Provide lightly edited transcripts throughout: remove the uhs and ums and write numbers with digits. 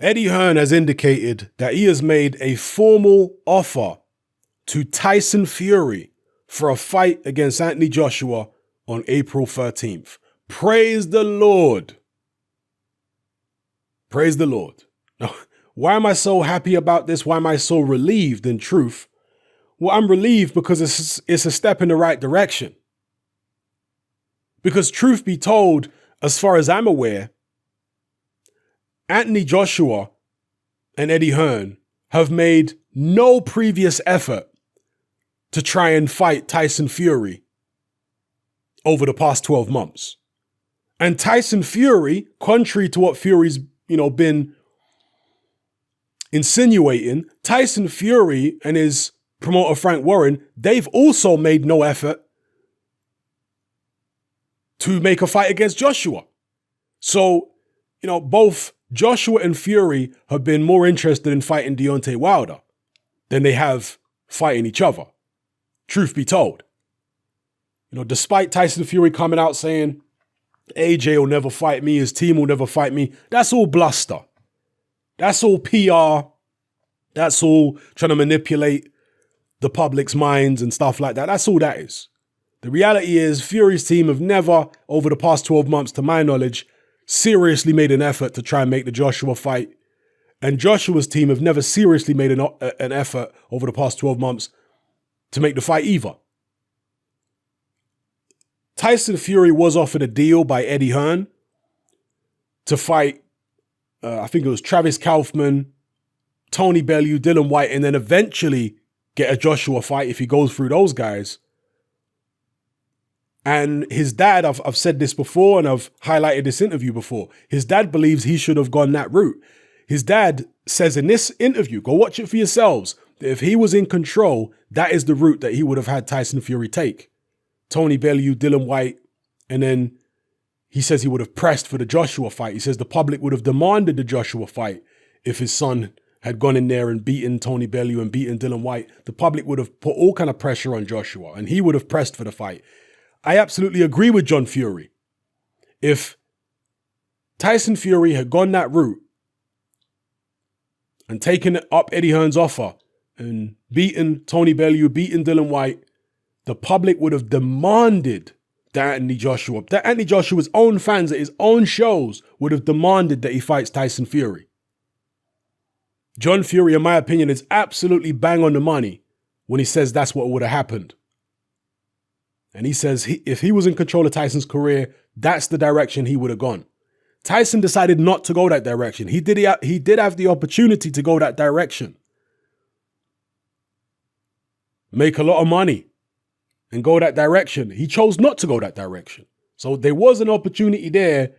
Eddie Hearn has indicated that he has made a formal offer to Tyson Fury for a fight against Anthony Joshua on April 13th. Praise the Lord. Praise the Lord. Now, why am I so happy about this? Why am I so relieved in truth? Well, I'm relieved because it's a step in the right direction. Because truth be told, as far as I'm aware, Anthony Joshua and Eddie Hearn have made no previous effort to try and fight Tyson Fury over the past 12 months. And Tyson Fury, contrary to what Fury's, been insinuating, Tyson Fury and his promoter Frank Warren, they've also made no effort to make a fight against Joshua. So, both Joshua and Fury have been more interested in fighting Deontay Wilder than they have fighting each other. Truth be told. Despite Tyson Fury coming out saying, AJ will never fight me, his team will never fight me, that's all bluster. That's all PR. That's all trying to manipulate the public's minds and stuff like that. That's all that is. The reality is Fury's team have never, over the past 12 months, to my knowledge, seriously made an effort to try and make the Joshua fight. And Joshua's team have never seriously made an effort over the past 12 months to make the fight either. Tyson Fury was offered a deal by Eddie Hearn to fight, I think it was Travis Kaufman, Tony Bellew, Dylan White, and then eventually get a Joshua fight if he goes through those guys. And his dad, I've said this before and I've highlighted this interview before, his dad believes he should have gone that route. His dad says in this interview, go watch it for yourselves, that if he was in control, that is the route that he would have had Tyson Fury take. Tony Bellew, Dylan White, and then he says he would have pressed for the Joshua fight. He says the public would have demanded the Joshua fight if his son had gone in there and beaten Tony Bellew and beaten Dylan White. The public would have put all kind of pressure on Joshua and he would have pressed for the fight. I absolutely agree with John Fury. If Tyson Fury had gone that route and taken up Eddie Hearn's offer and beaten Tony Bellew, beaten Dylan White, the public would have demanded that Anthony Joshua's own fans at his own shows would have demanded that he fights Tyson Fury. John Fury, in my opinion, is absolutely bang on the money when he says that's what would have happened. And he says if he was in control of Tyson's career, that's the direction he would have gone. Tyson decided not to go that direction. He did have the opportunity to go that direction. Make a lot of money and go that direction. He chose not to go that direction. So there was an opportunity there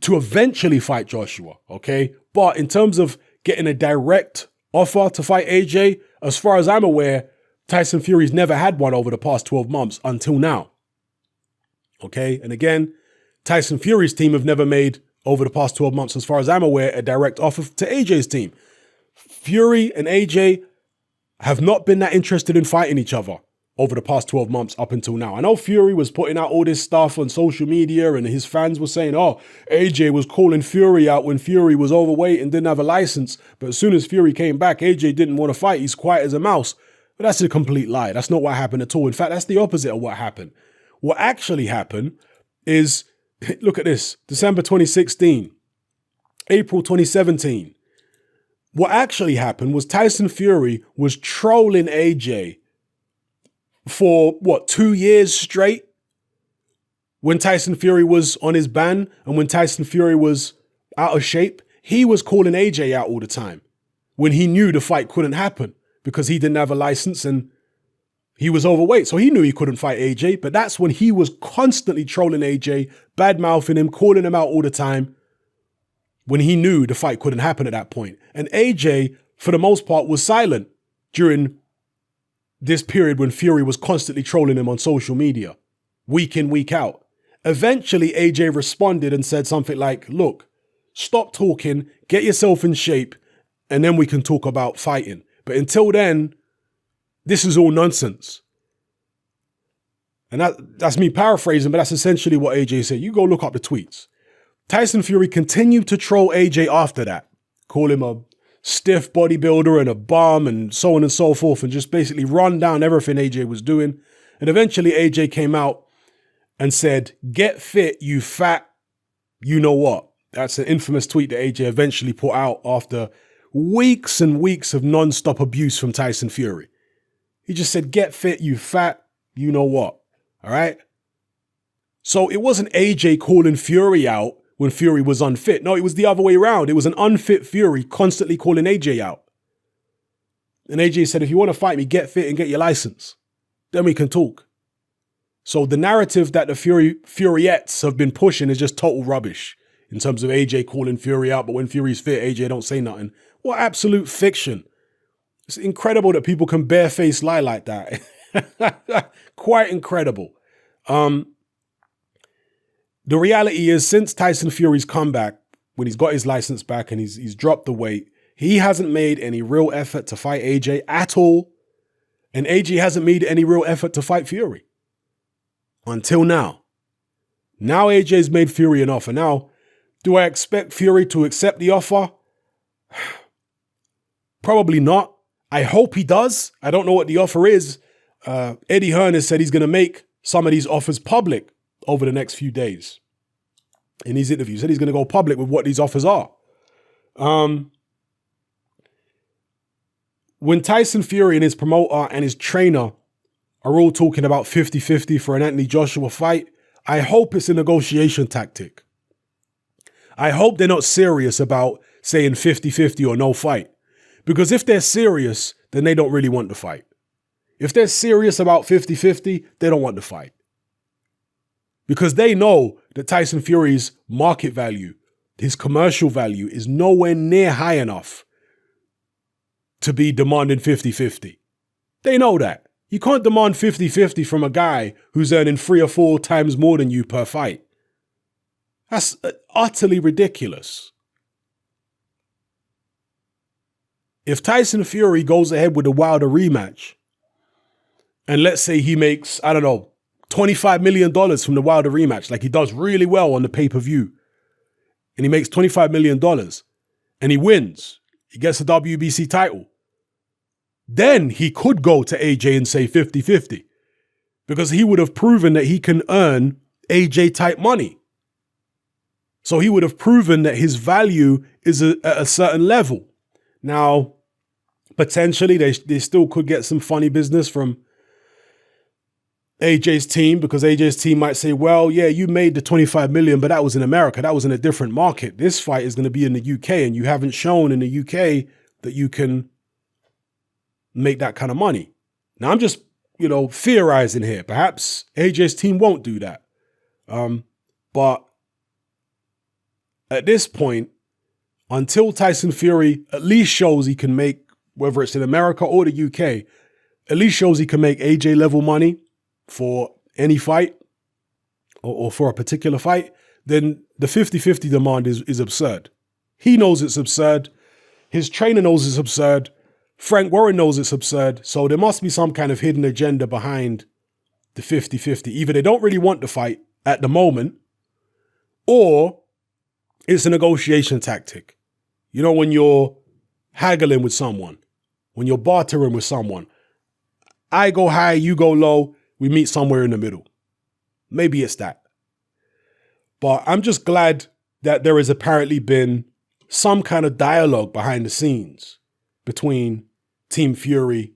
to eventually fight Joshua, okay? But in terms of getting a direct offer to fight AJ, as far as I'm aware, Tyson Fury's never had one over the past 12 months until now. Okay? And again, Tyson Fury's team have never made, over the past 12 months, as far as I'm aware, a direct offer to AJ's team. Fury and AJ have not been that interested in fighting each other over the past 12 months up until now. I know Fury was putting out all this stuff on social media and his fans were saying, oh, AJ was calling Fury out when Fury was overweight and didn't have a license. But as soon as Fury came back, AJ didn't want to fight. He's quiet as a mouse. But that's a complete lie. That's not what happened at all. In fact, that's the opposite of what happened. What actually happened is, look at this, December 2016, April 2017. What actually happened was Tyson Fury was trolling AJ for 2 years straight when Tyson Fury was on his ban and when Tyson Fury was out of shape. He was calling AJ out all the time when he knew the fight couldn't happen because he didn't have a license and he was overweight. So he knew he couldn't fight AJ, but that's when he was constantly trolling AJ, bad-mouthing him, calling him out all the time when he knew the fight couldn't happen at that point. And AJ, for the most part, was silent during this period when Fury was constantly trolling him on social media, week in, week out. Eventually, AJ responded and said something like, look, stop talking, get yourself in shape, and then we can talk about fighting. But until then, this is all nonsense. And that's me paraphrasing, but that's essentially what AJ said. You go look up the tweets. Tyson Fury continued to troll AJ after that. call him a stiff bodybuilder and a bum and so on and so forth, and just basically run down everything AJ was doing. And eventually AJ came out and said, "Get fit, you fat, you know what." That's an infamous tweet that AJ eventually put out after weeks and weeks of non-stop abuse from Tyson Fury. He just said, "Get fit, you fat, you know what." All right? So it wasn't AJ calling Fury out when Fury was unfit. No, it was the other way around. It was an unfit Fury constantly calling AJ out. And AJ said, "If you want to fight me, get fit and get your license. Then we can talk." So the narrative that the Furiettes have been pushing is just total rubbish in terms of AJ calling Fury out, but when Fury's fit, AJ don't say nothing. What absolute fiction. It's incredible that people can barefaced lie like that. Quite incredible. The reality is, since Tyson Fury's comeback, when he's got his license back and he's dropped the weight, he hasn't made any real effort to fight AJ at all. And AJ hasn't made any real effort to fight Fury. Until now. Now AJ's made Fury an offer. Now, do I expect Fury to accept the offer? Probably not. I hope he does. I don't know what the offer is. Eddie Hearn has said he's going to make some of these offers public over the next few days. In his interview, he said he's going to go public with what these offers are. When Tyson Fury and his promoter and his trainer are all talking about 50-50 for an Anthony Joshua fight, I hope it's a negotiation tactic. I hope they're not serious about saying 50-50 or no fight. Because if they're serious, then they don't really want the fight. If they're serious about 50-50, they don't want the fight. Because they know that Tyson Fury's market value, his commercial value, is nowhere near high enough to be demanding 50-50. They know that. You can't demand 50-50 from a guy who's earning 3 or 4 times more than you per fight. That's utterly ridiculous. If Tyson Fury goes ahead with a Wilder rematch, and let's say he makes, I don't know, $25 million from the Wilder rematch, like he does really well on the pay-per-view, and he makes $25 million, and he wins, he gets a WBC title, then he could go to AJ and say 50-50, because he would have proven that he can earn AJ-type money. So he would have proven that his value is at a certain level. Now, potentially, they still could get some funny business from AJ's team, because AJ's team might say, well, yeah, you made the 25 million, but that was in America. That was in a different market. This fight is going to be in the UK, and you haven't shown in the UK that you can make that kind of money. Now, I'm just, theorizing here. Perhaps AJ's team won't do that. But at this point, until Tyson Fury at least shows he can make, whether it's in America or the UK, at least shows he can make AJ level money for any fight or for a particular fight, then the 50-50 demand is absurd. He knows it's absurd. His trainer knows it's absurd. Frank Warren knows it's absurd. So there must be some kind of hidden agenda behind the 50-50. Either they don't really want the fight at the moment, or it's a negotiation tactic. When you're haggling with someone, when you're bartering with someone, I go high, you go low, we meet somewhere in the middle. Maybe it's that. But I'm just glad that there has apparently been some kind of dialogue behind the scenes between Team Fury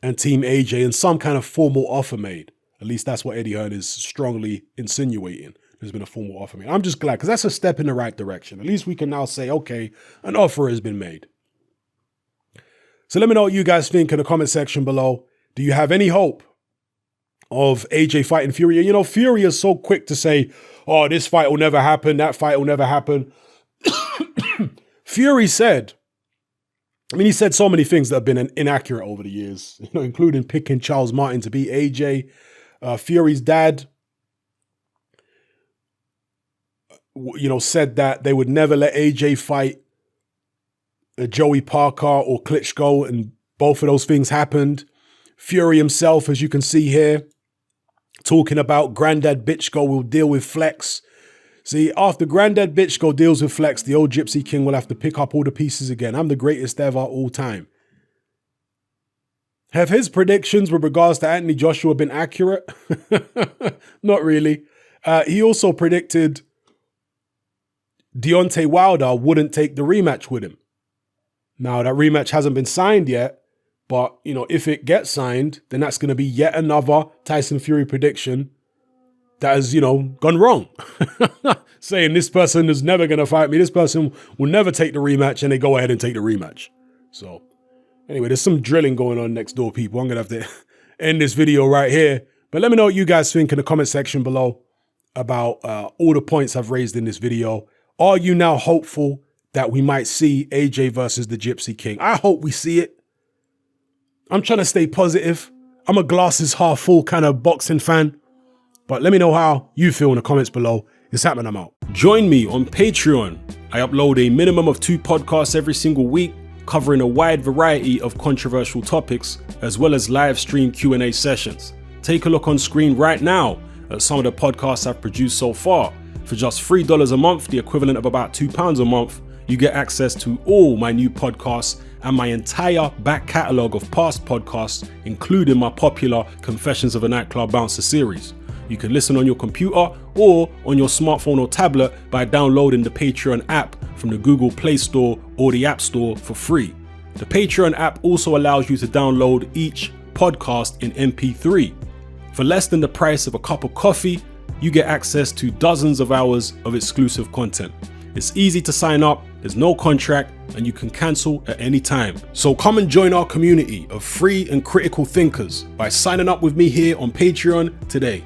and Team AJ, and some kind of formal offer made. At least that's what Eddie Hearn is strongly insinuating. There's been a formal offer made. I'm just glad, because that's a step in the right direction. At least we can now say, okay, an offer has been made. So let me know what you guys think in the comment section below. Do you have any hope of AJ fighting Fury? Fury is so quick to say, oh, this fight will never happen, that fight will never happen. Fury said, he said so many things that have been inaccurate over the years, including picking Charles Martin to beat AJ. Fury's dad, said that they would never let AJ fight Joey Parker or Klitschko, and both of those things happened. Fury himself, as you can see here, talking about Granddad Bitchko will deal with Flex, See, after Granddad Bitchko deals with Flex, the old Gypsy King will have to pick up all the pieces again. I'm the greatest ever all time. Have his predictions with regards to Anthony Joshua been accurate? Not really. He also predicted Deontay Wilder wouldn't take the rematch with him. Now, that rematch hasn't been signed yet, but, if it gets signed, then that's going to be yet another Tyson Fury prediction that has, gone wrong. Saying this person is never going to fight me, this person will never take the rematch, and they go ahead and take the rematch. So, anyway, there's some drilling going on next door, people. I'm going to have to end this video right here. But let me know what you guys think in the comment section below about all the points I've raised in this video. Are you now hopeful that we might see AJ versus the Gypsy King? I hope we see it. I'm trying to stay positive. I'm a glasses half full kind of boxing fan. But let me know how you feel in the comments below. It's happening, I'm out. Join me on Patreon. I upload a minimum of 2 podcasts every single week, covering a wide variety of controversial topics, as well as live stream Q&A sessions. Take a look on screen right now at some of the podcasts I've produced so far. For just $3 a month, the equivalent of about £2 a month, you get access to all my new podcasts and my entire back catalogue of past podcasts, including my popular Confessions of a Nightclub Bouncer series. You can listen on your computer or on your smartphone or tablet by downloading the Patreon app from the Google Play Store or the App Store for free. The Patreon app also allows you to download each podcast in MP3. For less than the price of a cup of coffee, you get access to dozens of hours of exclusive content. It's easy to sign up, there's no contract, and you can cancel at any time. So come and join our community of free and critical thinkers by signing up with me here on Patreon today.